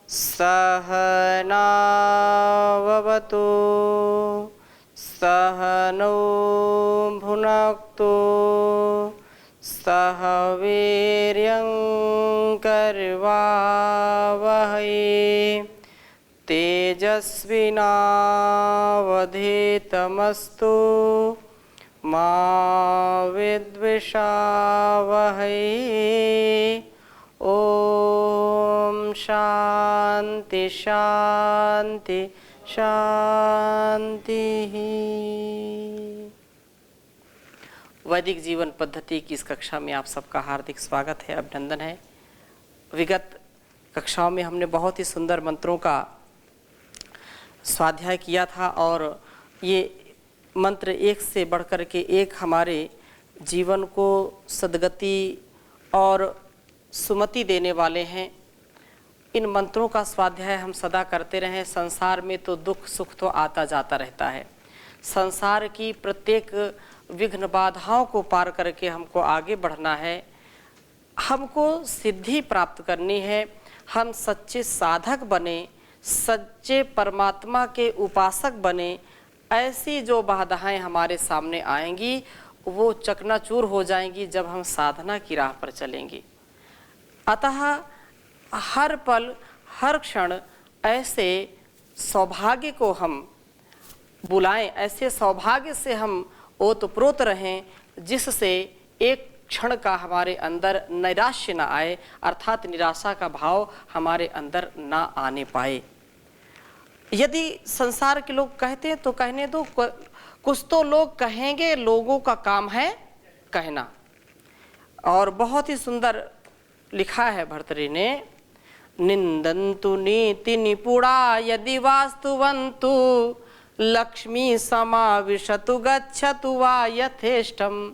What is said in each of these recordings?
सहनाववतु सहनौ भुनक्तु सह वीर्यं करवावहै तेजस्विनावधीतमस्तु मा विद्विषावहै। ओम शांति शांति शांति। वैदिक जीवन पद्धति की इस कक्षा में आप सबका हार्दिक स्वागत है, अभिनंदन है। विगत कक्षाओं में हमने बहुत ही सुंदर मंत्रों का स्वाध्याय किया था और ये मंत्र एक से बढ़कर के एक हमारे जीवन को सद्गति और सुमति देने वाले हैं। इन मंत्रों का स्वाध्याय हम सदा करते रहें। संसार में तो दुख सुख तो आता जाता रहता है। संसार की प्रत्येक विघ्न बाधाओं को पार करके हमको आगे बढ़ना है, हमको सिद्धि प्राप्त करनी है। हम सच्चे साधक बने, सच्चे परमात्मा के उपासक बने। ऐसी जो बाधाएं हमारे सामने आएंगी वो चकनाचूर हो जाएंगी जब हम साधना की राह पर चलेंगे। अतः हर पल हर क्षण ऐसे सौभाग्य को हम बुलाएं, ऐसे सौभाग्य से हम ओतप्रोत रहें जिससे एक क्षण का हमारे अंदर नैराश्य न आए, अर्थात निराशा का भाव हमारे अंदर ना आने पाए। यदि संसार के लोग कहते हैं तो कहने दो, कुछ तो लोग कहेंगे, लोगों का काम है कहना। और बहुत ही सुंदर लिखा है भर्तृहरि ने, निंदन्तु नीति निपुणा यदि वास्तुवन्तु लक्ष्मी समाविशतु गच्छतु वा यथेष्टम्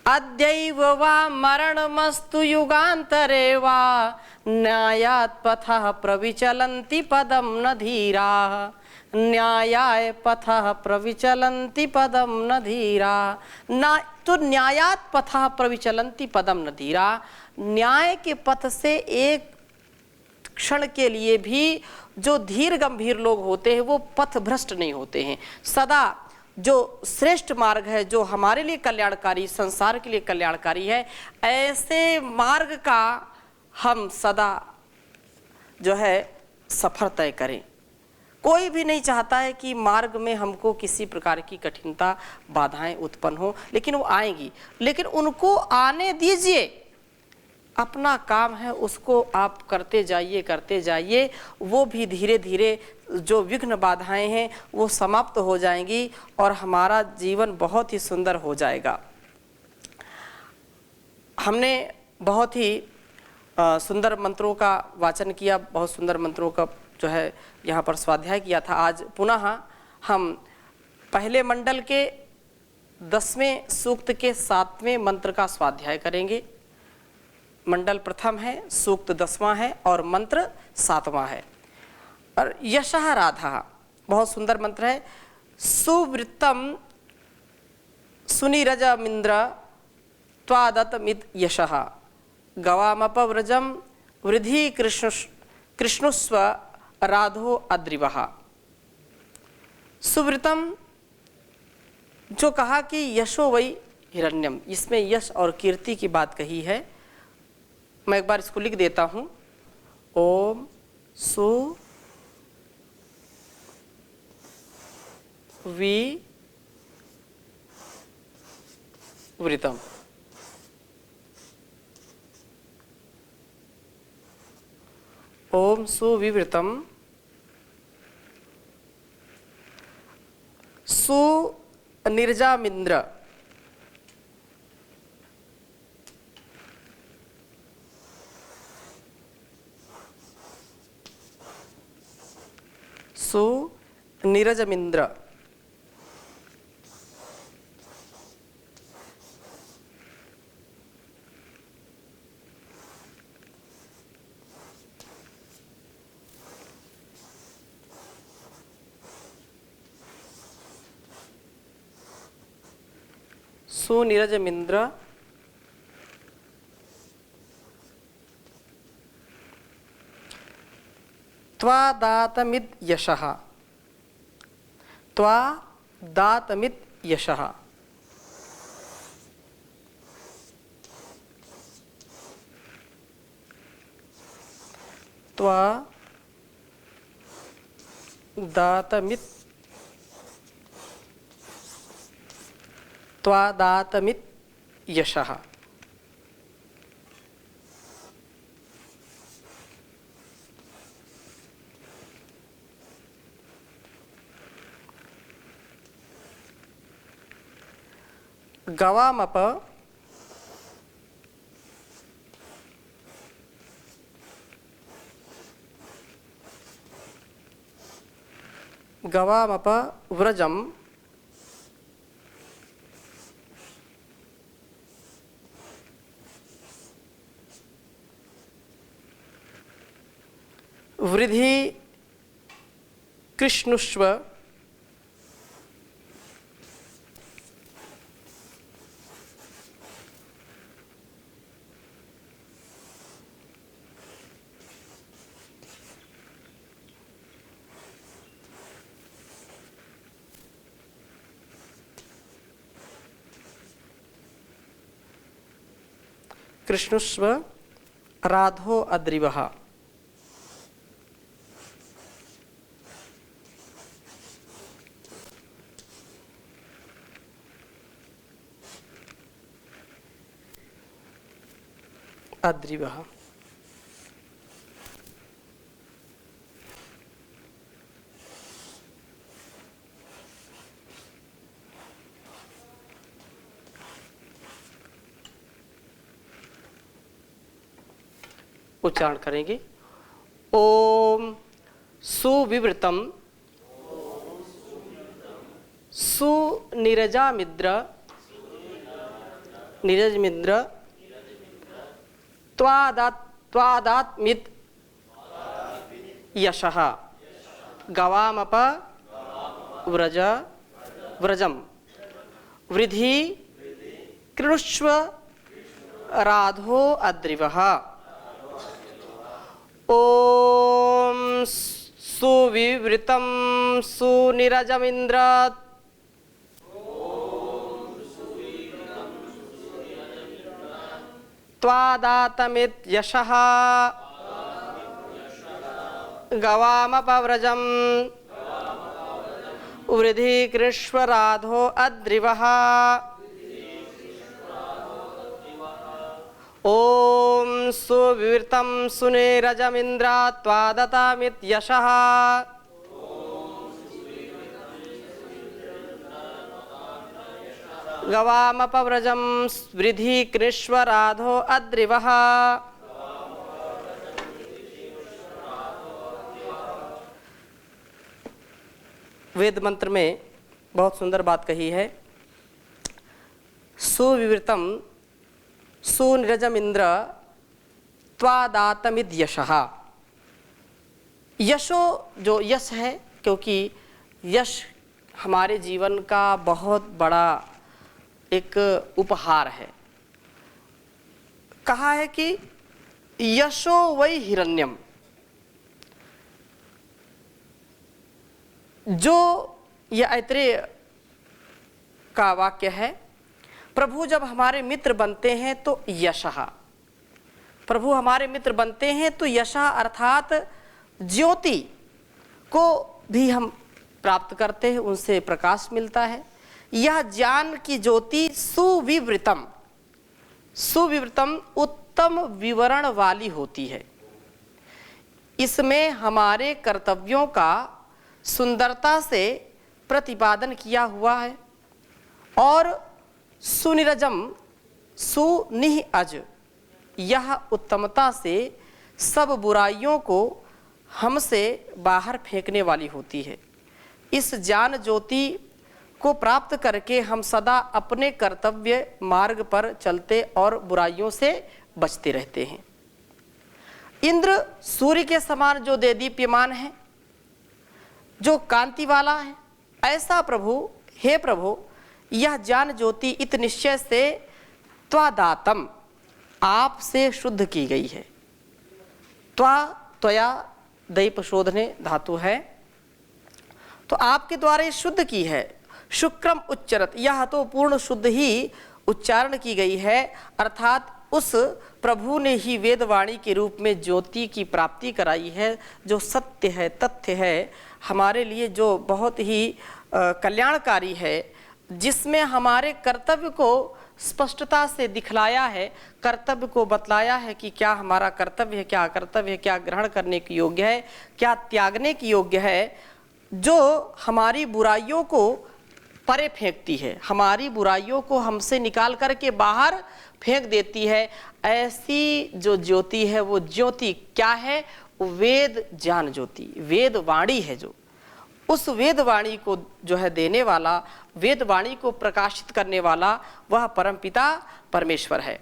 अद्यैव वा मरणमस्तु युगान्तरे वा न्यायात् पथः प्रविचलन्ति पदं न धीराः न्यायाय पथः प्रविचलन्ति पदं न धीराः। ना तो न्यायात् पथः प्रविचलन्ति पदं न धीराः, न्याय के पथ से एक क्षण के लिए भी जो धीर गंभीर लोग होते हैं वो पथ भ्रष्ट नहीं होते हैं। सदा जो श्रेष्ठ मार्ग है, जो हमारे लिए कल्याणकारी, संसार के लिए कल्याणकारी है, ऐसे मार्ग का हम सदा जो है सफर तय करें। कोई भी नहीं चाहता है कि मार्ग में हमको किसी प्रकार की कठिनता बाधाएं उत्पन्न हो, लेकिन वो आएंगी। लेकिन उनको आने दीजिए, अपना काम है उसको आप करते जाइए। वो भी धीरे धीरे जो विघ्न बाधाएं हैं वो समाप्त हो जाएंगी और हमारा जीवन बहुत ही सुंदर हो जाएगा। हमने बहुत ही सुंदर मंत्रों का वाचन किया, बहुत सुंदर मंत्रों का जो है यहाँ पर स्वाध्याय किया था। आज पुनः हम पहले मंडल के 10वें सूक्त के 7वें मंत्र का स्वाध्याय करेंगे। मंडल प्रथम है, सूक्त 10वां है और मंत्र 7वां है। और यशः राधा बहुत सुंदर मंत्र है। सुवृत्तम सुनीरजमिंद्र त्वादतमिद यशः गवामपव्रजम वृद्धि कृष्णुस्व राधो अद्रिवः। सुवृतम जो कहा कि यशो वै हिरण्यम, इसमें यश और कीर्ति की बात कही है। मैं एक बार इसको लिख देता हूं। ओम सु वि वृतम। ओम सुविवृतम सुनिर्जामिंद्र सुनिरजमिंद्र सुनिरजमिंद्र त्वादातमिद यशः, त्वादातमिद यशः। त्वादातमिद यशः। गवामप व्रजम वृद्धि कृष्णुष्व कृष्णुष्व राधो अद्रिवः। अद्रिवः उच्चारण करेंगे। ओम सुविवृतम सुनिरजामिद्र निरजमिद्र त्वादात्मिद यशः गवामप व्रजम वृद्धि कृष्व राधो अद्रिवः। ओम सुविवृतम सुनिरजमिन्द्र त्वादातमिद यशः गवामपव्रजम वृद्धि कृष्व राधो अद्रिवः। ओम सुविवृतम सुनिरजमिन्द्र त्वादातमिद यशः गवामपव्रजम वृद्धि कृष्व राधो अद्रिवः। वेद मंत्र में बहुत सुंदर बात कही है। सुविवृतम सुनिरजमिन्द्र त्वादातमिद यशः। यशो जो यश है, क्योंकि यश हमारे जीवन का बहुत बड़ा एक उपहार है। कहा है कि यशो वै हिरण्यम, जो यह ऐत्रेय का वाक्य है। प्रभु जब हमारे मित्र बनते हैं तो यशः, प्रभु हमारे मित्र बनते हैं तो यशः अर्थात ज्योति को भी हम प्राप्त करते हैं, उनसे प्रकाश मिलता है। यह ज्ञान की ज्योति सुविवृतम, सुविवृतम उत्तम विवरण वाली होती है। इसमें हमारे कर्तव्यों का सुंदरता से प्रतिपादन किया हुआ है। और सुनिरजम सुनिह अज, यह उत्तमता से सब बुराइयों को हमसे बाहर फेंकने वाली होती है। इस ज्ञान ज्योति को प्राप्त करके हम सदा अपने कर्तव्य मार्ग पर चलते और बुराइयों से बचते रहते हैं। इंद्र सूर्य के समान जो देदीप्यमान है, जो कांति वाला है, ऐसा प्रभु, हे प्रभु, यह ज्ञान ज्योति इत निश्चय से आपसे शुद्ध की गई है। त्वया दईपशोधने धातु है। तो आपके द्वारा ये शुद्ध की है। शुक्रम उच्चरत, यह तो पूर्ण शुद्ध ही उच्चारण की गई है, अर्थात उस प्रभु ने ही वेदवाणी के रूप में ज्योति की प्राप्ति कराई है, जो सत्य है, तथ्य है, हमारे लिए जो बहुत ही कल्याणकारी है, जिसमें हमारे कर्तव्य को स्पष्टता से दिखलाया है, कर्तव्य को बतलाया है कि क्या हमारा कर्तव्य है, क्या अकर्तव्य है, क्या ग्रहण करने के योग्य है, क्या त्यागने के योग्य है, जो हमारी बुराइयों को परे फेंकती है, हमारी बुराइयों को हमसे निकाल करके बाहर फेंक देती है। ऐसी जो ज्योति है वो ज्योति क्या है? वेद ज्ञान ज्योति, वेद वाणी है। जो उस वेद वाणी को जो है देने वाला, वेद वाणी को प्रकाशित करने वाला, वह परमपिता परमेश्वर है,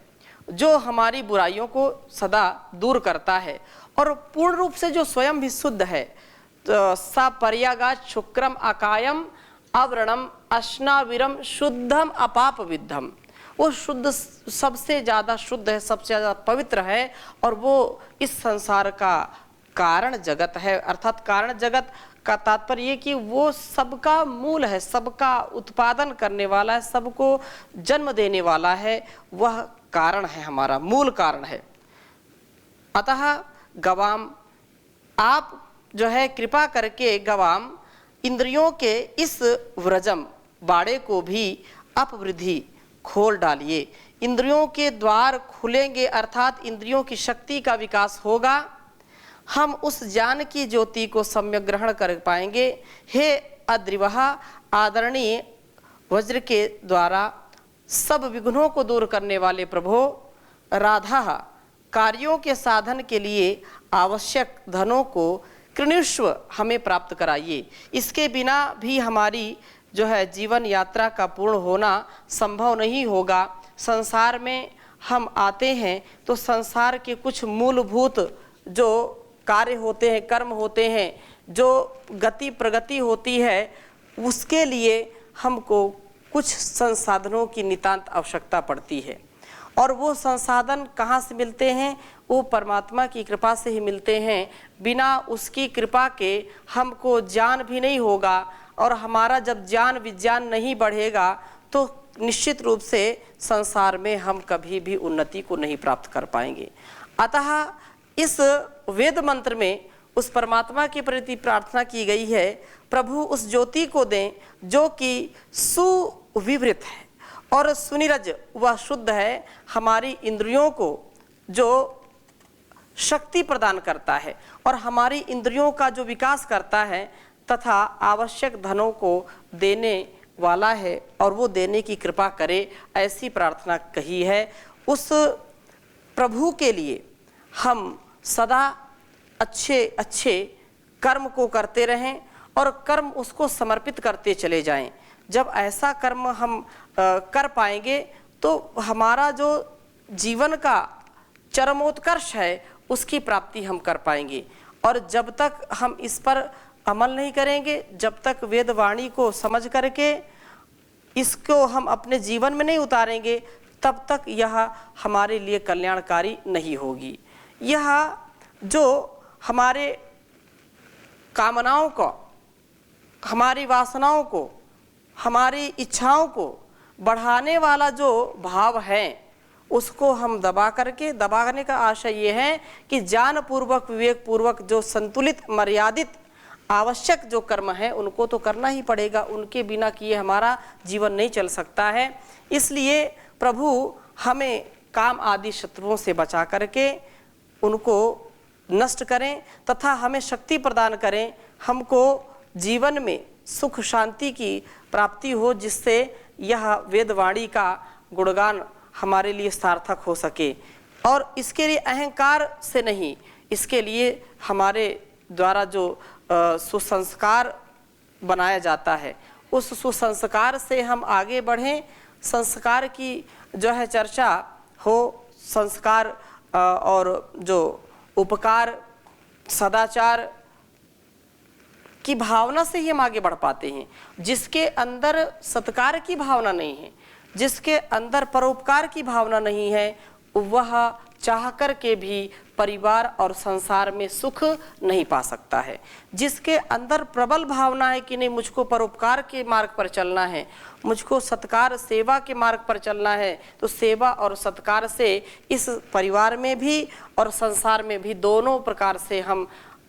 जो हमारी बुराइयों को सदा दूर करता है और पूर्ण रूप से जो स्वयं भी शुद्ध है। तो सा पर्यागात शुक्रम अकायम अव्रणम अश्नाविरम शुद्धम अपाप विद्धम, वो शुद्ध, सबसे ज़्यादा शुद्ध है, सबसे ज़्यादा पवित्र है, और वो इस संसार का कारण जगत है। अर्थात कारण जगत का तात्पर्य ये कि वो सबका मूल है, सबका उत्पादन करने वाला है, सबको जन्म देने वाला है, वह कारण है, हमारा मूल कारण है। अतः गवाम, आप जो है कृपा करके गवाम इंद्रियों के इस व्रजम बाड़े को भी अपवृद्धि खोल डालिए। इंद्रियों के द्वार खुलेंगे, अर्थात इंद्रियों की शक्ति का विकास होगा, हम उस ज्ञान की ज्योति को सम्यक ग्रहण कर पाएंगे। हे अद्रिवह, आदरणीय वज्र के द्वारा सब विघ्नों को दूर करने वाले प्रभो, राधा कार्यों के साधन के लिए आवश्यक धनों को कृणुष्व हमें प्राप्त कराइए। इसके बिना भी हमारी जो है जीवन यात्रा का पूर्ण होना संभव नहीं होगा। संसार में हम आते हैं तो संसार के कुछ मूलभूत जो कार्य होते हैं, कर्म होते हैं, जो गति प्रगति होती है, उसके लिए हमको कुछ संसाधनों की नितांत आवश्यकता पड़ती है। और वो संसाधन कहाँ से मिलते हैं? वो परमात्मा की कृपा से ही मिलते हैं। बिना उसकी कृपा के हमको ज्ञान भी नहीं होगा, और हमारा जब ज्ञान विज्ञान नहीं बढ़ेगा तो निश्चित रूप से संसार में हम कभी भी उन्नति को नहीं प्राप्त कर पाएंगे। अतः इस वेद मंत्र में उस परमात्मा के प्रति प्रार्थना की गई है, प्रभु उस ज्योति को दें जो कि सुविवृत है और सुनिरज, वह शुद्ध है, हमारी इंद्रियों को जो शक्ति प्रदान करता है और हमारी इंद्रियों का जो विकास करता है तथा आवश्यक धनों को देने वाला है, और वो देने की कृपा करे, ऐसी प्रार्थना कही है। उस प्रभु के लिए हम सदा अच्छे अच्छे कर्म को करते रहें और कर्म उसको समर्पित करते चले जाएं। जब ऐसा कर्म हम कर पाएंगे तो हमारा जो जीवन का चरमोत्कर्ष है उसकी प्राप्ति हम कर पाएंगे। और जब तक हम इस पर अमल नहीं करेंगे, जब तक वेदवाणी को समझ करके इसको हम अपने जीवन में नहीं उतारेंगे, तब तक यह हमारे लिए कल्याणकारी नहीं होगी। यह जो हमारे कामनाओं को, हमारी वासनाओं को, हमारी इच्छाओं को बढ़ाने वाला जो भाव है उसको हम दबा करके, दबाने का आशय ये है कि ज्ञान पूर्वक, विवेक पूर्वक जो संतुलित मर्यादित आवश्यक जो कर्म है उनको तो करना ही पड़ेगा, उनके बिना किए हमारा जीवन नहीं चल सकता है। इसलिए प्रभु हमें काम आदि शत्रुओं से बचा करके उनको नष्ट करें तथा हमें शक्ति प्रदान करें, हमको जीवन में सुख शांति की प्राप्ति हो, जिससे यह वेदवाणी का गुणगान हमारे लिए सार्थक हो सके। और इसके लिए अहंकार से नहीं, इसके लिए हमारे द्वारा जो सुसंस्कार बनाया जाता है उस सुसंस्कार से हम आगे बढ़ें, संस्कार की जो है चर्चा हो, संस्कार और जो उपकार सदाचार की भावना से ही हम आगे बढ़ पाते हैं। जिसके अंदर सत्कार की भावना नहीं है, जिसके अंदर परोपकार की भावना नहीं है, वह चाह कर के भी परिवार और संसार में सुख नहीं पा सकता है। जिसके अंदर प्रबल भावना है कि नहीं, मुझको परोपकार के मार्ग पर चलना है, मुझको सत्कार सेवा के मार्ग पर चलना है, तो सेवा और सत्कार से इस परिवार में भी और संसार में भी दोनों प्रकार से हम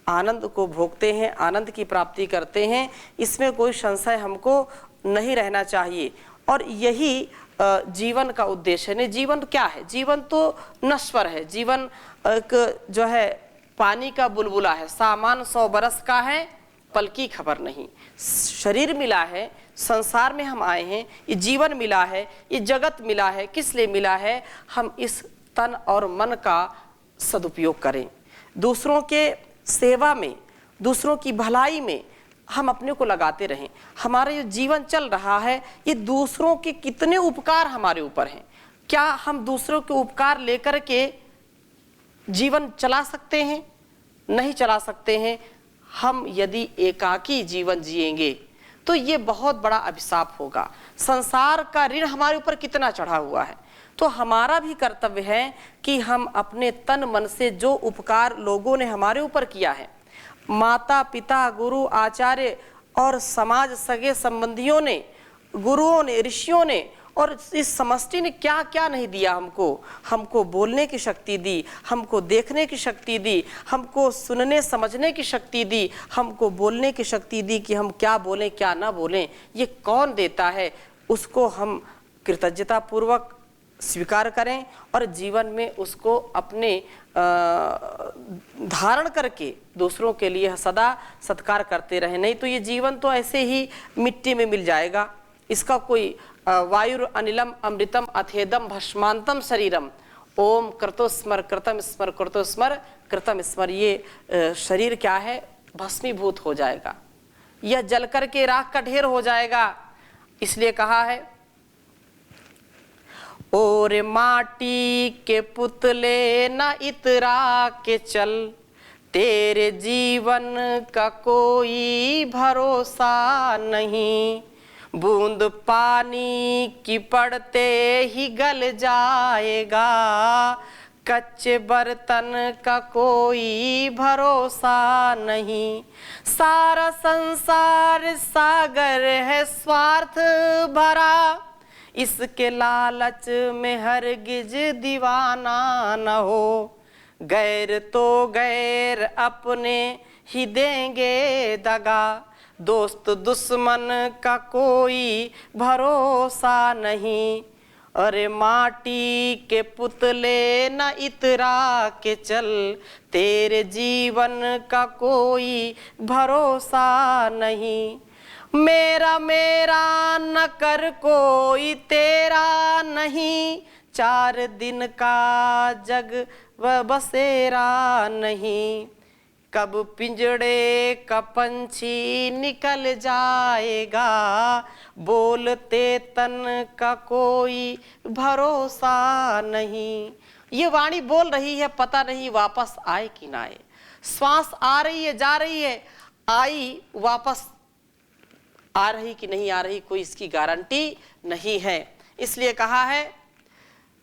आनंद को भोगते हैं, आनंद की प्राप्ति करते हैं। इसमें कोई संशय हमको नहीं रहना चाहिए। और यही जीवन का उद्देश्य है। नहीं, जीवन क्या है? जीवन तो नश्वर है। जीवन एक जो है पानी का बुलबुला है, सामान 100 बरस का है, पल की खबर नहीं। शरीर मिला है, संसार में हम आए हैं, ये जीवन मिला है, ये जगत मिला है। किस लिए मिला है? हम इस तन और मन का सदुपयोग करें, दूसरों के सेवा में, दूसरों की भलाई में हम अपने को लगाते रहें। हमारा ये जीवन चल रहा है, ये दूसरों के कितने उपकार हमारे ऊपर हैं। क्या हम दूसरों के उपकार लेकर के जीवन चला सकते हैं? नहीं चला सकते हैं। हम यदि एकाकी जीवन जिएंगे तो ये बहुत बड़ा अभिशाप होगा। संसार का ऋण हमारे ऊपर कितना चढ़ा हुआ है, तो हमारा भी कर्तव्य है कि हम अपने तन मन से जो उपकार लोगों ने हमारे ऊपर किया है, माता पिता, गुरु, आचार्य और समाज, सगे संबंधियों ने, गुरुओं ने, ऋषियों ने और इस समष्टि ने क्या क्या नहीं दिया हमको बोलने की शक्ति दी, हमको देखने की शक्ति दी, हमको सुनने समझने की शक्ति दी, हमको बोलने की शक्ति दी कि हम क्या बोलें क्या ना बोलें। ये कौन देता है? उसको हम कृतज्ञता पूर्वक स्वीकार करें और जीवन में उसको अपने धारण करके दूसरों के लिए सदा सत्कार करते रहें। नहीं तो ये जीवन तो ऐसे ही मिट्टी में मिल जाएगा। इसका कोई वायुर अनिलम अमृतम अथेदम भस्मांतम शरीरम ओम कृतो स्मर कृतम स्मर कृतो स्मर कृतम स्मर। ये शरीर क्या है? भस्मीभूत हो जाएगा, यह जल करके राख का ढेर हो जाएगा। इसलिए कहा है, और माटी के पुतले न इतरा के चल, तेरे जीवन का कोई भरोसा नहीं। बूंद पानी की पड़ते ही गल जाएगा, कच्चे बर्तन का कोई भरोसा नहीं। सारा संसार सागर है स्वार्थ भरा, इसके लालच में हरगिज दीवाना न हो। गैर तो गैर अपने ही देंगे दगा, दोस्त दुश्मन का कोई भरोसा नहीं। अरे माटी के पुतले न इतरा के चल, तेरे जीवन का कोई भरोसा नहीं। मेरा मेरा न कर कोई तेरा नहीं, 4 दिन का जग व बसेरा नहीं। कब पिंजड़े का पंछी निकल जाएगा, बोलते तन का कोई भरोसा नहीं। ये वाणी बोल रही है, पता नहीं वापस आए कि ना आए। श्वास आ रही है, जा रही है, आई वापस आ रही कि नहीं आ रही, कोई इसकी गारंटी नहीं है। इसलिए कहा है,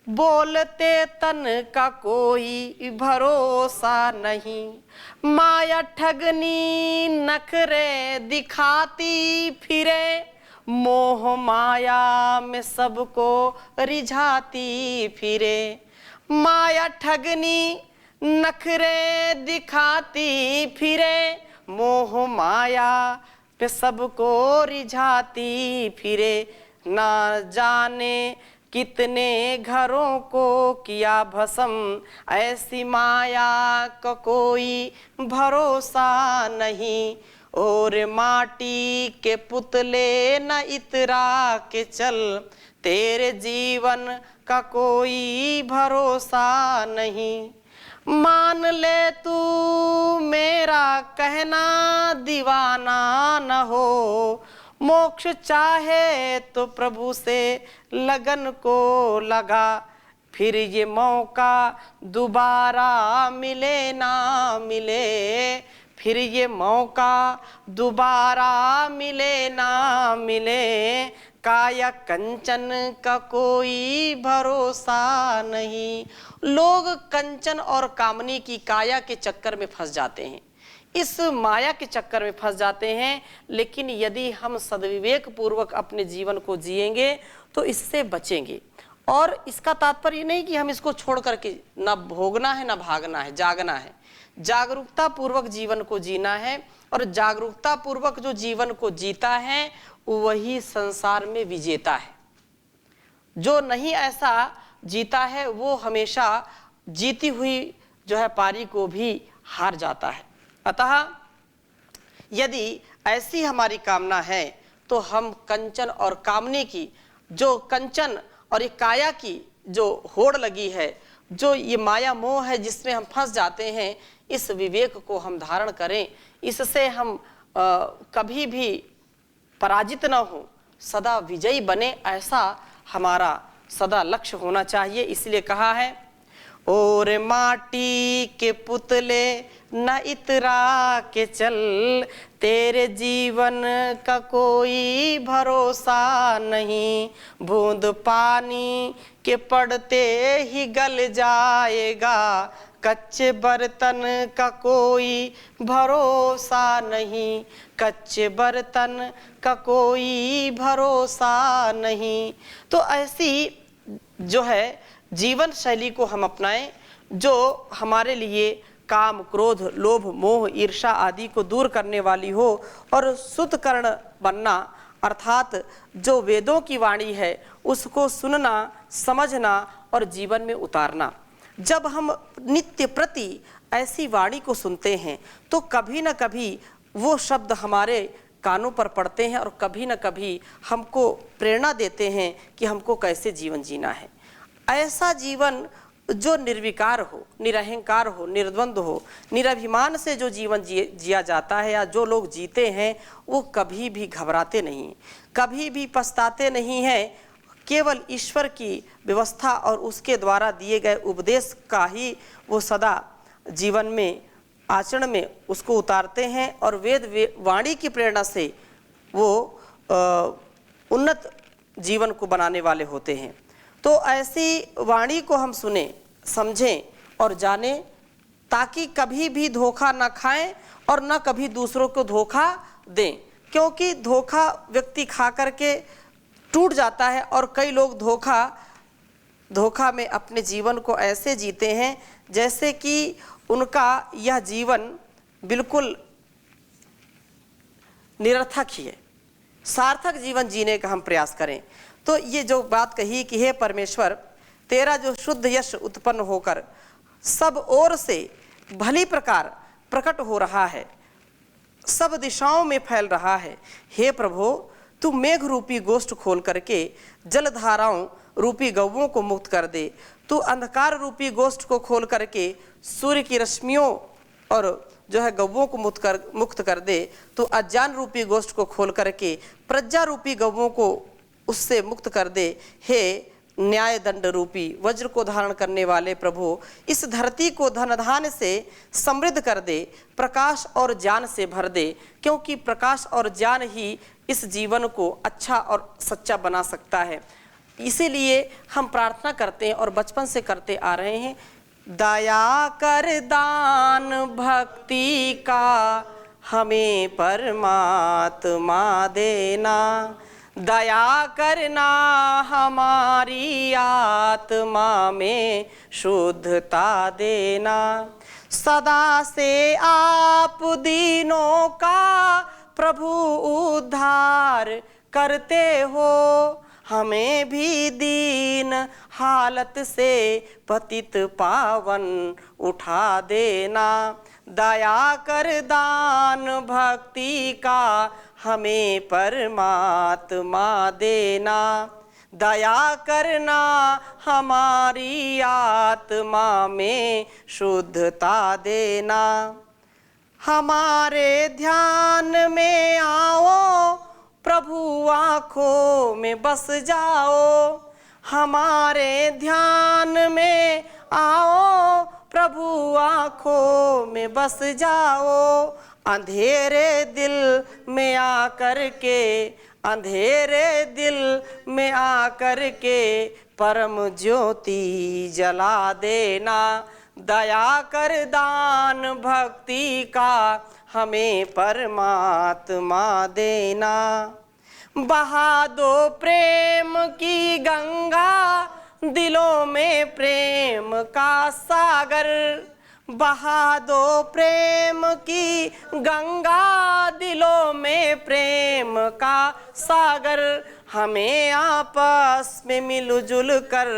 बोलते तन का कोई भरोसा नहीं। माया ठगनी नखरे दिखाती फिरे, मोह माया में सबको रिझाती फिरे। माया ठगनी नखरे दिखाती फिरे, मोह माया पे सबको रिझाती फिरे। ना जाने कितने घरों को किया भस्म, ऐसी माया का कोई भरोसा नहीं। और माटी के पुतले न इतरा के चल, तेरे जीवन का कोई भरोसा नहीं। मान ले तू मेरा कहना दीवाना न हो, मोक्ष चाहे तो प्रभु से लगन को लगा। फिर ये मौका दोबारा मिले ना मिले, फिर ये मौका दोबारा मिले ना मिले, काया कंचन का कोई भरोसा नहीं। लोग कंचन और कामनी की काया के चक्कर में फंस जाते हैं, इस माया के चक्कर में फंस जाते हैं। लेकिन यदि हम सद्विवेक पूर्वक अपने जीवन को जिएंगे तो इससे बचेंगे। और इसका तात्पर्य नहीं कि हम इसको छोड़ करके ना भोगना है ना भागना है, जागना है। जागरूकता पूर्वक जीवन को जीना है, और जागरूकता पूर्वक जो जीवन को जीता है वही संसार में विजेता है। जो नहीं ऐसा जीता है वो हमेशा जीती हुई जो है पारी को भी हार जाता है। अतः यदि ऐसी हमारी कामना है तो हम कंचन और कामने की, जो कंचन और ये काया की जो होड़ लगी है, जो ये माया मोह है जिसमें हम फंस जाते हैं, इस विवेक को हम धारण करें। इससे हम कभी भी पराजित न हो, सदा विजयी बने, ऐसा हमारा सदा लक्ष्य होना चाहिए। इसलिए कहा है, और माटी के पुतले न इतरा के चल, तेरे जीवन का कोई भरोसा नहीं। बूंद पानी के पड़ते ही गल जाएगा, कच्चे बर्तन का कोई भरोसा नहीं। कच्चे बर्तन का कोई भरोसा नहीं। तो ऐसी जो है जीवन शैली को हम अपनाएं जो हमारे लिए काम, क्रोध, लोभ, मोह, ईर्ष्या आदि को दूर करने वाली हो, और शुद्ध कर्ण बनना अर्थात जो वेदों की वाणी है उसको सुनना, समझना और जीवन में उतारना। जब हम नित्य प्रति ऐसी वाणी को सुनते हैं तो कभी न कभी वो शब्द हमारे कानों पर पड़ते हैं और कभी न कभी हमको प्रेरणा देते हैं कि हमको कैसे जीवन जीना है। ऐसा जीवन जो निर्विकार हो, निरहंकार हो, निर्द्वंद हो, निरभिमान से जो जीवन जिया जाता है, या जो लोग जीते हैं वो कभी भी घबराते नहीं, कभी भी पछताते नहीं हैं। केवल ईश्वर की व्यवस्था और उसके द्वारा दिए गए उपदेश का ही वो सदा जीवन में, आचरण में उसको उतारते हैं, और वेद वाणी की प्रेरणा से वो उन्नत जीवन को बनाने वाले होते हैं। तो ऐसी वाणी को हम सुने, समझें और जानें, ताकि कभी भी धोखा न खाएं और न कभी दूसरों को धोखा दें। क्योंकि धोखा व्यक्ति खा करके टूट जाता है, और कई लोग धोखा में अपने जीवन को ऐसे जीते हैं जैसे कि उनका यह जीवन बिल्कुल निरर्थक ही है। सार्थक जीवन जीने का हम प्रयास करें। तो ये जो बात कही कि हे परमेश्वर, तेरा जो शुद्ध यश उत्पन्न होकर सब ओर से भली प्रकार प्रकट हो रहा है, सब दिशाओं में फैल रहा है। हे प्रभु, तू मेघ रूपी गोष्ठ खोल करके जलधाराओं रूपी गौवों को मुक्त कर दे। तू अंधकार रूपी गोष्ठ को खोल करके सूर्य की रश्मियों और जो है गौवों को मुक्त कर दे। तू अज्ञान रूपी गोष्ठ को खोल करके प्रज्ञा रूपी गौवों को उससे मुक्त कर दे। हे न्याय दंड रूपी वज्र को धारण करने वाले प्रभु, इस धरती को धन धान्य से समृद्ध कर दे, प्रकाश और ज्ञान से भर दे, क्योंकि प्रकाश और ज्ञान ही इस जीवन को अच्छा और सच्चा बना सकता है। इसीलिए हम प्रार्थना करते हैं और बचपन से करते आ रहे हैं, दया कर दान भक्ति का हमें परमात्मा देना, दया करना हमारी आत्मा में शुद्धता देना। सदा से आप दीनों का प्रभु उद्धार करते हो, हमें भी दीन हालत से पतित पावन उठा देना। दया कर दान भक्ति का हमें परमात्मा देना, दया करना हमारी आत्मा में शुद्धता देना। हमारे ध्यान में आओ प्रभु, आँखों में बस जाओ। हमारे ध्यान में आओ प्रभु, आँखों में बस जाओ। अंधेरे दिल में आकर के अंधेरे दिल में आकर के परम ज्योति जला देना। दया कर दान भक्ति का हमें परमात्मा देना। बहा दो प्रेम की गंगा दिलों में प्रेम का सागर। बहा दो प्रेम की गंगा दिलों में प्रेम का सागर। हमें आपस में मिलजुल कर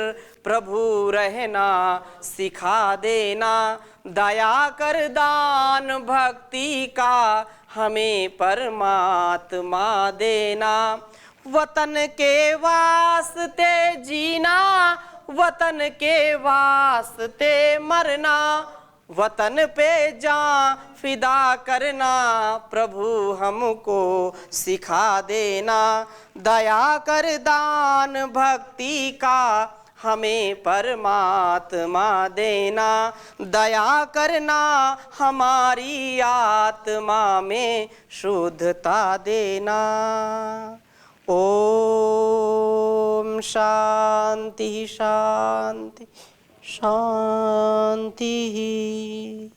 प्रभु रहना सिखा देना। दया कर दान भक्ति का हमें परमात्मा देना। वतन के वास्ते जीना, वतन के वास्ते मरना, वतन पे जान फिदा करना प्रभु हमको सिखा देना। दया कर दान भक्ति का हमें परमात्मा देना। दया करना हमारी आत्मा में शुद्धता देना। ओम शांति शांति शांति।